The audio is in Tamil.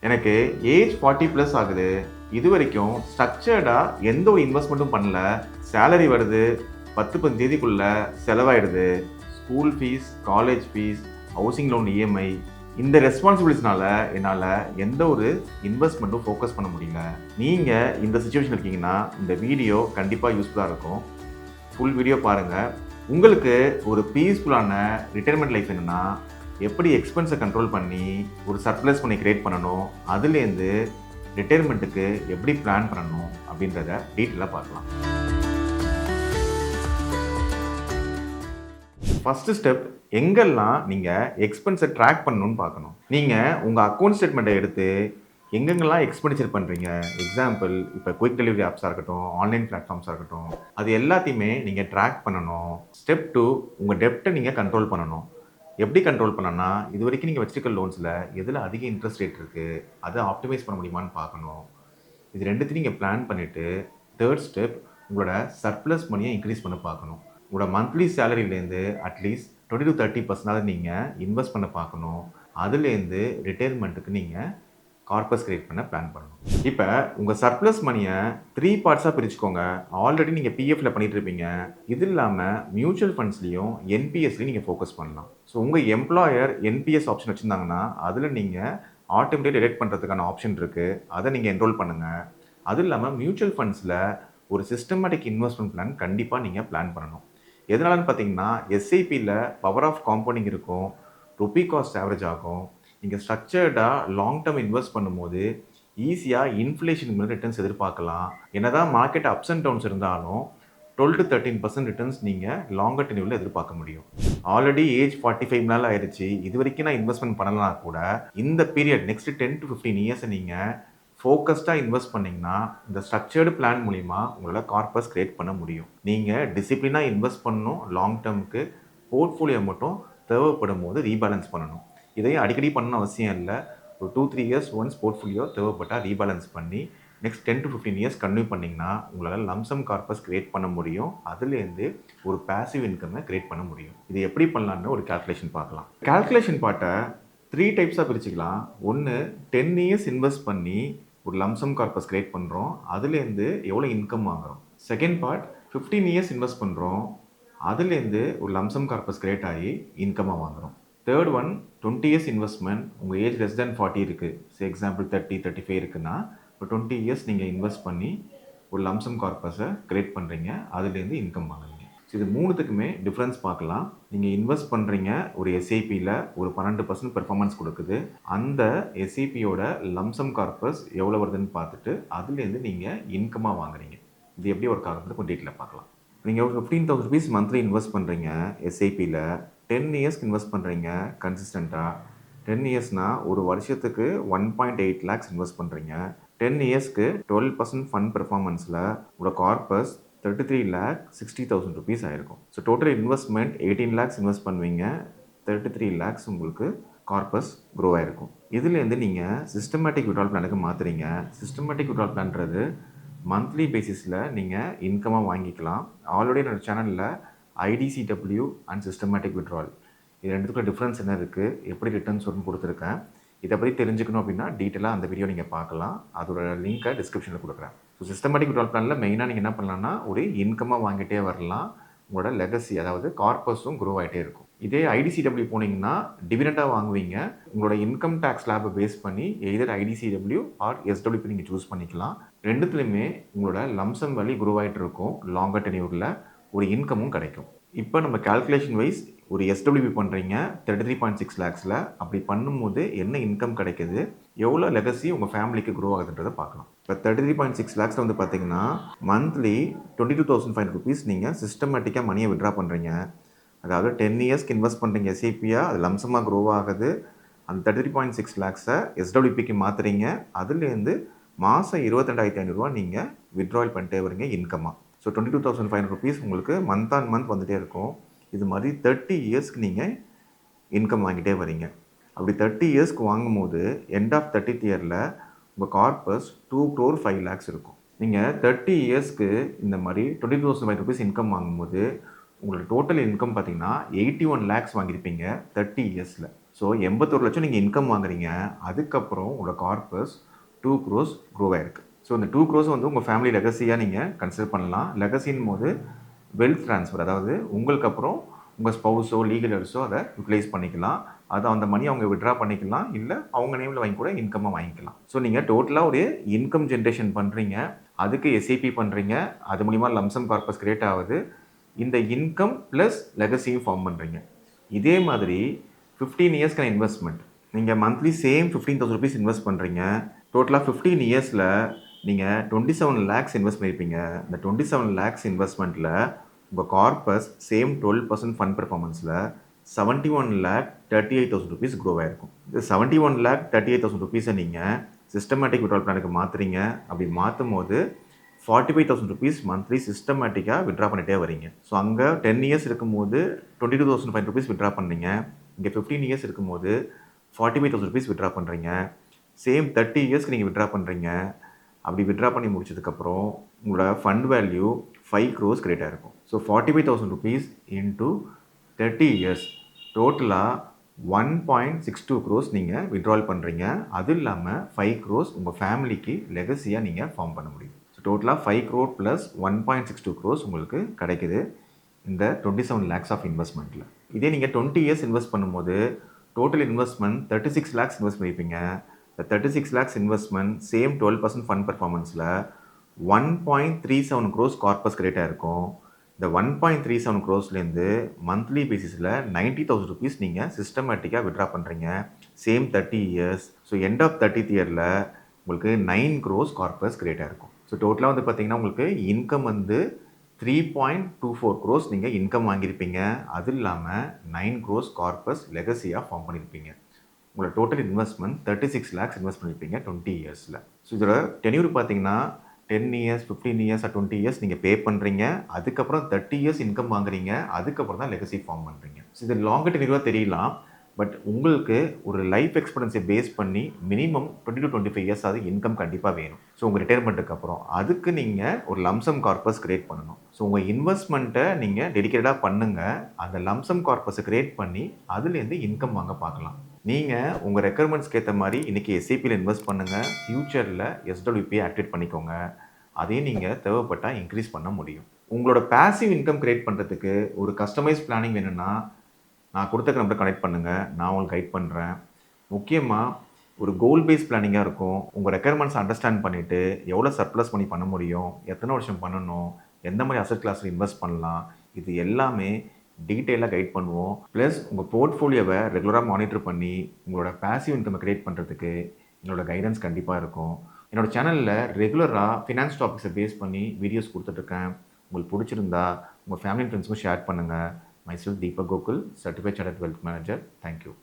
எனக்கு ஏஜ் 40+ ஆகுது, இது வரைக்கும் ஸ்ட்ரக்சர்டாக எந்த ஒரு இன்வெஸ்ட்மெண்ட்டும் பண்ணல. சேலரி வருது, 10 தேதிக்குள்ள செலவாயிடுது. School fees, college fees, housing loan EMI, இந்த ரெஸ்பான்சிபிலிட்டிஸ்னால என்னால் எந்த ஒரு இன்வெஸ்ட்மெண்ட்டும் ஃபோக்கஸ் பண்ண முடியல. நீங்கள் இந்த சுச்சுவேஷன் இருக்கீங்கன்னா இந்த வீடியோ கண்டிப்பாக யூஸ்ஃபுல்லாக இருக்கும். ஃபுல் வீடியோ பாருங்கள். உங்களுக்கு ஒரு பீஸ்ஃபுல்லான ரிட்டைர்மெண்ட் லைஃப் என்னென்னா, எப்படி எக்ஸ்பென்ஸை கண்ட்ரோல் பண்ணி ஒரு சர்ப்ளஸ் பண்ணி கிரியேட் பண்ணணும், அதுலேருந்து ரிட்டைர்மெண்ட்டுக்கு எப்படி பிளான் பண்ணணும் அப்படின்றத டீட்டெயிலாக பார்க்கலாம். ஃபஸ்ட்டு ஸ்டெப், எங்கெல்லாம் நீங்கள் எக்ஸ்பென்ஸை ட்ராக் பண்ணணும்னு பார்க்கணும். நீங்கள் உங்கள் அக்கௌண்ட் ஸ்டேட்மெண்ட்டை எடுத்து எங்கெங்கெல்லாம் எக்ஸ்பெண்டிச்சர் பண்ணுறீங்க, எக்ஸாம்பிள் இப்போ குயிக் டெலிவரி ஆப்ஸாக இருக்கட்டும், ஆன்லைன் பிளாட்ஃபார்ம்ஸாக இருக்கட்டும், அது எல்லாத்தையுமே நீங்கள் ட்ராக் பண்ணணும். ஸ்டெப் 2, உங்கள் டெப்ட்டை நீங்கள் கண்ட்ரோல் பண்ணணும். எப்படி கண்ட்ரோல் பண்ணனா, இது வரைக்கும் நீங்கள் வச்சிருக்க லோன்ஸில் எதில் அதிக இன்ட்ரெஸ்ட் ரேட் இருக்குது, அதை ஆப்டிமைஸ் பண்ண முடியுமான்னு பார்க்கணும். இது ரெண்டுத்தையும் நீங்கள் பிளான் பண்ணிவிட்டு, தேர்ட் ஸ்டெப், உங்களோட சர்ப்ளஸ் மணியை இன்க்ரீஸ் பண்ண பார்க்கணும். உங்களோட மந்த்லி சேலரியிலேருந்து அட்லீஸ்ட் 20-30% நீங்கள் இன்வெஸ்ட் பண்ண பார்க்கணும். அதுலேருந்து ரிட்டைர்மெண்ட்டுக்கு நீங்கள் கார்பஸ் கிரியேட் பண்ண பிளான் பண்ணணும். இப்போ உங்கள் சர்ப்ளஸ் மணியை 3 பார்ட்ஸாக பிரிச்சுக்கோங்க. ஆல்ரெடி நீங்கள் பிஎஃப்ல பண்ணிட்டு இருப்பீங்க. இது இல்லாமல் மியூச்சுவல் ஃபண்ட்ஸ்லையும் என்பிஎஸ்லையும் நீங்கள் ஃபோக்கஸ் பண்ணலாம். ஸோ உங்கள் எம்ப்ளாயர் என்பிஎஸ் ஆப்ஷன் வச்சுருந்தாங்கன்னா அதில் நீங்கள் ஆட்டோமேட்டிக் டிடெக்ட் பண்ணுறதுக்கான ஆப்ஷன் இருக்குது. அதை நீங்கள் என்ரோல் பண்ணுங்கள். அது இல்லாமல் மியூச்சுவல் ஃபண்ட்ஸில் ஒரு சிஸ்டமேட்டிக் இன்வெஸ்ட்மெண்ட் பிளான் கண்டிப்பாக நீங்கள் பிளான் பண்ணணும். எதனாலன்னு பார்த்தீங்கன்னா, எஸ்ஐபியில் பவர் ஆஃப் காம்பவுண்டிங் இருக்கும், ருப்பீ காஸ்ட் ஆவரேஜ் ஆகும். நீங்கள் ஸ்ட்ரக்சர்டாக லாங் டேர்ம் இன்வெஸ்ட் பண்ணும்போது ஈஸியாக இன்ஃப்ளேஷனுக்கு மேலே ரிட்டர்ன்ஸ் எதிர்பார்க்கலாம். என்னதான் மார்க்கெட் அப்ஸ் அண்ட் டவுன்ஸ் இருந்தாலும் 12-13% ரிட்டர்ன்ஸ் நீங்கள் லாங்கர் டென்யூரில் எதிர்பார்க்க முடியும். ஆல்ரெடி ஏஜ் 45 மேலே ஆயிடுச்சு, இது வரைக்கும் நான் இன்வெஸ்ட்மெண்ட் பண்ணலாம் கூட, இந்த பீரியட் நெக்ஸ்ட் 10-15 இயர்ஸை நீங்கள் ஃபோக்கஸ்டாக இன்வெஸ்ட் பண்ணிங்கன்னா இந்த ஸ்ட்ரக்சர்டு பிளான் மூலிமா உங்களால் கார்பஸ் கிரியேட் பண்ண முடியும். நீங்கள் டிசிப்ளினாக இன்வெஸ்ட் பண்ணணும். லாங் டேர்முக்கு போர்ட்ஃபோலியோ மட்டும் தேவைப்படும் போது ரீபேலன்ஸ் பண்ணணும். இதையும் அடிக்கடி பண்ணணும் அவசியம் இல்லை. ஒரு 2-3 இயர்ஸ் ஒன்ஸ் போர்ட்ஃபோலியோ தேவைப்பட்டால் ரீபேலன்ஸ் பண்ணி நெக்ஸ்ட் 10-15 இயர்ஸ் கன்டினியூ பண்ணிங்கன்னா உங்களால் லம்சம் கார்பஸ் கிரியேட் பண்ண முடியும். அதுலேருந்து ஒரு பேசிவ் இன்கம்மை கிரியேட் பண்ண முடியும். இது எப்படி பண்ணலான்னு ஒரு கால்குலேஷன் பார்க்கலாம். கால்குலேஷன் பார்ட்டை 3 டைப்ஸாக பிரிச்சுக்கலாம். ஒன்று, 10 இயர்ஸ் இன்வெஸ்ட் பண்ணி ஒரு லம்சம் கார்பஸ் கிரியேட் பண்ணுறோம், அதுலேருந்து எவ்வளோ இன்கம் வாங்குகிறோம். செகண்ட் பார்ட், 15 இயர்ஸ் இன்வெஸ்ட் பண்ணுறோம், அதுலேருந்து ஒரு லம்சம் கார்பஸ் கிரியேட் ஆகி இன்கமாக வாங்குகிறோம். தேர்ட் ஒன், 20 இயர்ஸ் இன்வெஸ்ட்மெண்ட், உங்கள் ஏஜ் லெஸ் தேன் 40 இருக்குது, எக்ஸாம்பிள் 30-35 இருக்குன்னா இப்போ 20 இயர்ஸ் நீங்கள் இன்வெஸ்ட் பண்ணி ஒரு லம்சம் கார்பஸை கிரியேட் பண்ணுறீங்க, அதுலேருந்து இன்கம் வாங்குறீங்க. ஸோ இது மூணுத்துக்குமே டிஃப்ரென்ஸ் பார்க்கலாம். நீங்கள் இன்வெஸ்ட் பண்ணுறீங்க ஒரு எஸ்ஐபியில், ஒரு 12% பெர்ஃபார்மன்ஸ் கொடுக்குது. அந்த எஸ்ஐபியோட லம்சம் கார்பஸ் எவ்வளோ வருதுன்னு பார்த்துட்டு அதுலேருந்து நீங்கள் இன்கமாக வாங்குறீங்க. இது எப்படி ஒர்க் ஆகுறது கொஞ்சம் டீட்டெயிலாக பார்க்கலாம். நீங்கள் ஒரு 15,000 rupees மந்த்லி இன்வெஸ்ட் பண்ணுறீங்க எஸ்ஐபியில், 10 இயர்ஸ்க்கு இன்வெஸ்ட் பண்ணுறீங்க கன்சிஸ்டண்ட்டாக. 10 இயர்ஸ்னால் ஒரு வருஷத்துக்கு 1.8 lakhs இன்வெஸ்ட் பண்ணுறீங்க. 10 இயர்ஸ்க்கு 12% ஃபண்ட் பெர்ஃபார்மன்ஸில் உங்களோட கார்பஸ் 33,60,000 rupees ஆயிருக்கும். So total investment 18 lakhs invest பண்ணுவீங்க, 33 lakhs உங்களுக்கு கார்பஸ் க்ரோ ஆகிருக்கும். இதுலேருந்து நீங்கள் சிஸ்டமேட்டிக் விட்ரால் பிளானுக்கு மாற்றுறீங்க. சிஸ்டமேட்டிக் விட்ரால் பிளான்றது மந்த்லி பேசிஸில் நீங்கள் இன்கமாக வாங்கிக்கலாம். ஆல்ரெடி என்னோடய சேனலில் IDCW அண்ட் சிஸ்டமேட்டிக் விட்ரால் இது ரெண்டுத்துக்குள்ள டிஃப்ரென்ஸ் என்ன இருக்குது, எப்படி ரிட்டர்ன்ஸ் வரும்னு கொடுத்துருக்கேன். இதை பற்றி தெரிஞ்சுக்கணும் அப்படின்னா டீட்டெயிலாக அந்த வீடியோ நீங்கள் பார்க்கலாம். அதோட லிங்க்கை டிஸ்கிரிப்ஷனில் கொடுக்குறேன். ஸோ சிஸ்டமேட்டிக் விட்ரால் பிளானில் மெயினாக நீங்கள் என்ன பண்ணலாம்னா ஒரு இன்கமாக வாங்கிட்டே வரலாம். உங்களோட லெகசி அதாவது கார்பஸும் க்ரோ ஆகிட்டே இருக்கும். இதே IDCW போனீங்கன்னா டிவிடெண்டாக வாங்குவீங்க. உங்களோட இன்கம் டேக்ஸ் ஸ்லாபை பேஸ் பண்ணி எய்தர் IDCW ஆர் SWP நீங்கள் சூஸ் பண்ணிக்கலாம். ரெண்டுத்துலையுமே உங்களோட லம்சம் வேல்யூ க்ரோ ஆகிட்டு இருக்கும். லாங்கர் டென்யூரில் ஒரு இன்கமும் கிடைக்கும். இப்போ நம்ம கால்குலேஷன் வைஸ் ஒரு SWP பண்ணுறீங்க 33.6 lakhsல, அப்படி பண்ணும்போது என்ன இன்கம் கிடைக்குது, எவ்வளோ லெகசி உங்கள் ஃபேமிலிக்கு க்ரோ ஆகுதுன்றதை பார்க்கலாம். இப்போ 33.6 lakhsல வந்து பார்த்தீங்கன்னா மந்த்லி 22,500 rupees நீங்கள் சிஸ்டமேட்டிக்காக மணியை விட்ரா பண்ணுறீங்க. அதாவது 10 இயர்ஸ்க்கு இன்வெஸ்ட் பண்ணுறீங்க எஸ்ஐபியாக, அது லம்சமாக க்ரோ ஆகுது. அந்த 33.6 lakhsை SWPக்கு மாற்றுறீங்க. அதுலேருந்து மாதம் 22,500 நீங்கள் வித்ட்ரால் பண்ணிட்டே வரீங்க இன்கமாக. ஸோ 22,500 rupees உங்களுக்கு மந்த் ஆன் மந்த் வந்துகிட்டே இருக்கும். இது மாதிரி 30 இயர்ஸ்க்கு நீங்கள் இன்கம் வாங்கிட்டே வரீங்க. அப்படி 30 இயர்ஸ்க்கு வாங்கும்போது எண்ட் ஆஃப் 30th இயரில் உங்கள் கார்பஸ் 2.5 lakhs இருக்கும். நீங்கள் 30 இயர்ஸ்க்கு இந்த மாதிரி 22,500 rupees இன்கம் வாங்கும்போது உங்களோட டோட்டல் இன்கம் பார்த்தீங்கன்னா 81 lakhs வாங்கியிருப்பீங்க 30 இயர்ஸில். ஸோ 81 லட்சம் நீங்கள் இன்கம் வாங்குறீங்க, அதுக்கப்புறம் உங்களோட கார்பஸ் 2 crores க்ரோ ஆயிருக்கு. ஸோ இந்த 2 crores வந்து உங்கள் ஃபேமிலி லெகசியாக நீங்கள் கன்சிடர் பண்ணலாம். லெகசின் போது வெல்த் ட்ரான்ஸ்ஃபர், அதாவது உங்களுக்கு அப்புறம் உங்கள் ஸ்பௌஸோ லீகலர்ஸோ அதை யூட்டிலைஸ் பண்ணிக்கலாம். அதை அந்த மணி அவங்க விட்ரா பண்ணிக்கலாம், இல்லை அவங்க நேமில் வாங்கி கூட இன்கம்மாக வாங்கிக்கலாம். ஸோ நீங்கள் டோட்டலாக ஒரு இன்கம் ஜென்ரேஷன் பண்ணுறீங்க, அதுக்கு எஸ்ஐபி பண்ணுறீங்க, அது மூலிமா லம்சம் கார்பஸ் கிரியேட் ஆகுது. இந்த இன்கம் ப்ளஸ் லெகசியும் ஃபார்ம் பண்ணுறீங்க. இதே மாதிரி 15 இயர்ஸ்க்கான இன்வெஸ்ட்மெண்ட், நீங்கள் மந்த்லி சேம் 15,000 ருபீஸ் இன்வெஸ்ட் பண்ணுறீங்க. டோட்டலாக 15 இயர்ஸில் நீங்கள் 27 lakhs இன்வெஸ்ட் பண்ணியிருப்பீங்க. இந்த 27 lakhs இன்வெஸ்ட்மெண்ட்டில் உங்கள் கார்பஸ் சேம் 12% ஃபண்ட் பெர்ஃபார்மன்ஸில் 71,38,000 ருபீஸ் க்ரோ ஆகிருக்கும். இந்த 71,38,000 ருபீஸை நீங்கள் சிஸ்டமேட்டிக் விட்ரால் பிளானுக்கு மாற்றுறீங்க. அப்படி மாற்றும் போது 45,000 ருபீஸ் மந்த்லி சிஸ்டமேட்டிக்காக விட்ரா பண்ணிட்டே வரீங்க. ஸோ அங்கே 10 இயர்ஸ் இருக்கும்போது 22,500 ருபீஸ் விட்ரா பண்ணீங்க. இங்கே 15 இயர்ஸ் இருக்கும்போது 45,000 ருபீஸ் விட்ரா பண்ணுறீங்க. சேம் 30 இயர்ஸ்க்கு நீங்கள் விட்ரா பண்ணுறீங்க. அப்படி விட்ரா பண்ணி முடிச்சதுக்கப்புறம் உங்களோட ஃபண்ட் வேல்யூ 5 crores கிரியேட் ஆகிருக்கும். ஸோ 45,000 ருபீஸ் இன்ட்டு 30 இயர்ஸ் டோட்டலாக 1.62 crores நீங்கள் விட்ரால் பண்ணுறீங்க. அது இல்லாமல் 5 crores உங்கள் ஃபேமிலிக்கு லெகசியாக நீங்கள் ஃபார்ம் பண்ண முடியும். ஸோ டோட்டலாக 5 crore ப்ளஸ் 1.62 crores உங்களுக்கு கிடைக்குது இந்த 27 lakhs ஆஃப் இன்வெஸ்ட்மெண்ட்டில். இதே நீங்கள் 20 இயர்ஸ் இன்வெஸ்ட் பண்ணும்போது டோட்டல் இன்வெஸ்ட்மெண்ட் 36 lakhs இன்வெஸ்ட் பண்ணியிருப்பீங்க. இந்த 36 lakhs இன்வெஸ்ட்மெண்ட் சேம் 12% ஃபண்ட் பெர்ஃபார்மன்ஸில் 1.37 crores கார்பஸ் கிரியேட் ஆகிருக்கும். இந்த 1.37 crores மந்த்லி பேசிஸில் 90,000 ருபீஸ் நீங்கள் சிஸ்டமேட்டிக்காக விட்ரா பண்ணுறீங்க. சேம் 30 years. So end of 30th இயரில் உங்களுக்கு 9 crores கார்பஸ் கிரியேட் ஆகிருக்கும். ஸோ டோட்டலாக வந்து பார்த்தீங்கன்னா உங்களுக்கு இன்கம் வந்து 3.24 crores நீங்கள் இன்கம் வாங்கியிருப்பீங்க. அது இல்லாமல் 9 crores கார்பஸ் லெகசியாக ஃபார்ம் பண்ணியிருப்பீங்க. உங்களோட டோட்டல் இன்வெஸ்ட்மெண்ட் 36 lakhs இன்வெஸ்ட் பண்ணியிருப்பீங்க 20 இயர்ஸில். ஸோ இதோட டென்யூர் பார்த்தீங்கன்னா 10 இயர்ஸ் 15 இயர்ஸ் 20 இயர்ஸ் நீங்கள் பே பண்ணுறீங்க. அதுக்கப்புறம் 30 இயர்ஸ் இன்கம் வாங்குறீங்க. அதுக்கப்புறம் தான் லெகசி ஃபார்ம் பண்ணுறீங்க. ஸோ இது லாங் டென்யூராக தெரியலாம். பட் உங்களுக்கு ஒரு லைஃப் எக்ஸ்பெக்டன்சியை பேஸ் பண்ணி மினிமம் 20 to 25 இயர்ஸ் அது இன்கம் கண்டிப்பாக வேணும். ஸோ உங்கள் ரிட்டையர்மெண்ட்டுக்கு அப்புறம் அதுக்கு நீங்கள் ஒரு லம்சம் கார்பஸ் கிரியேட் பண்ணணும். ஸோ உங்கள் இன்வெஸ்ட்மெண்ட்டை நீங்கள் டெடிக்கேட்டடாக பண்ணுங்கள். அந்த லம்சம் கார்பஸை கிரியேட் பண்ணி அதுலேருந்து இன்கம் வாங்க பார்க்கலாம். நீங்கள் உங்கள் ரெக்குயர்மெண்ட்ஸ்க்கு ஏற்ற மாதிரி இன்றைக்கி எஸ்ஐபியில் இன்வெஸ்ட் பண்ணுங்கள். ஃப்யூச்சரில் SWP ஆக்டிவேட் பண்ணிக்கோங்க. அதையும் நீங்கள் தேவைப்பட்டால் இன்க்ரீஸ் பண்ண முடியும். உங்களோட பேசிவ் இன்கம் கிரியேட் பண்ணுறதுக்கு ஒரு கஸ்டமைஸ் பிளானிங் வேணும்னா நான் கொடுத்த நம்பரை கனெக்ட் பண்ணுங்கள். நான் உங்களுக்கு கைட் பண்ணுறேன். முக்கியமாக ஒரு கோல் பேஸ் பிளானிங்காக இருக்கும். உங்கள் ரெக்குயர்மெண்ட்ஸ் அண்டர்ஸ்டாண்ட் பண்ணிவிட்டு எவ்வளோ சர்ப்ளஸ் பண்ணி பண்ண முடியும், எத்தனை வருஷம் பண்ணணும், எந்த மாதிரி அசெட் கிளாஸில் இன்வெஸ்ட் பண்ணலாம், இது எல்லாமே டீட்டெயிலாக கைட் பண்ணுவோம். ப்ளஸ் உங்கள் போர்ட்ஃபோலியோவை ரெகுலராக மானிட்டர் பண்ணி உங்களோட பேசிவ் இன்கம்மை கிரியேட் பண்ணுறதுக்கு எங்களோட கைடன்ஸ் கண்டிப்பாக இருக்கும். என்னோடய சேனலில் ரெகுலராக ஃபினான்ஸ் டாபிக்ஸை பேஸ் பண்ணி வீடியோஸ் கொடுத்துட்ருக்கேன். உங்களுக்கு பிடிச்சிருந்தா உங்கள் ஃபேமிலி ஃப்ரெண்ட்ஸுக்கும் ஷேர் பண்ணுங்கள். Myself Deepak Gokul, Certified Chartered Wealth Manager. Thank you.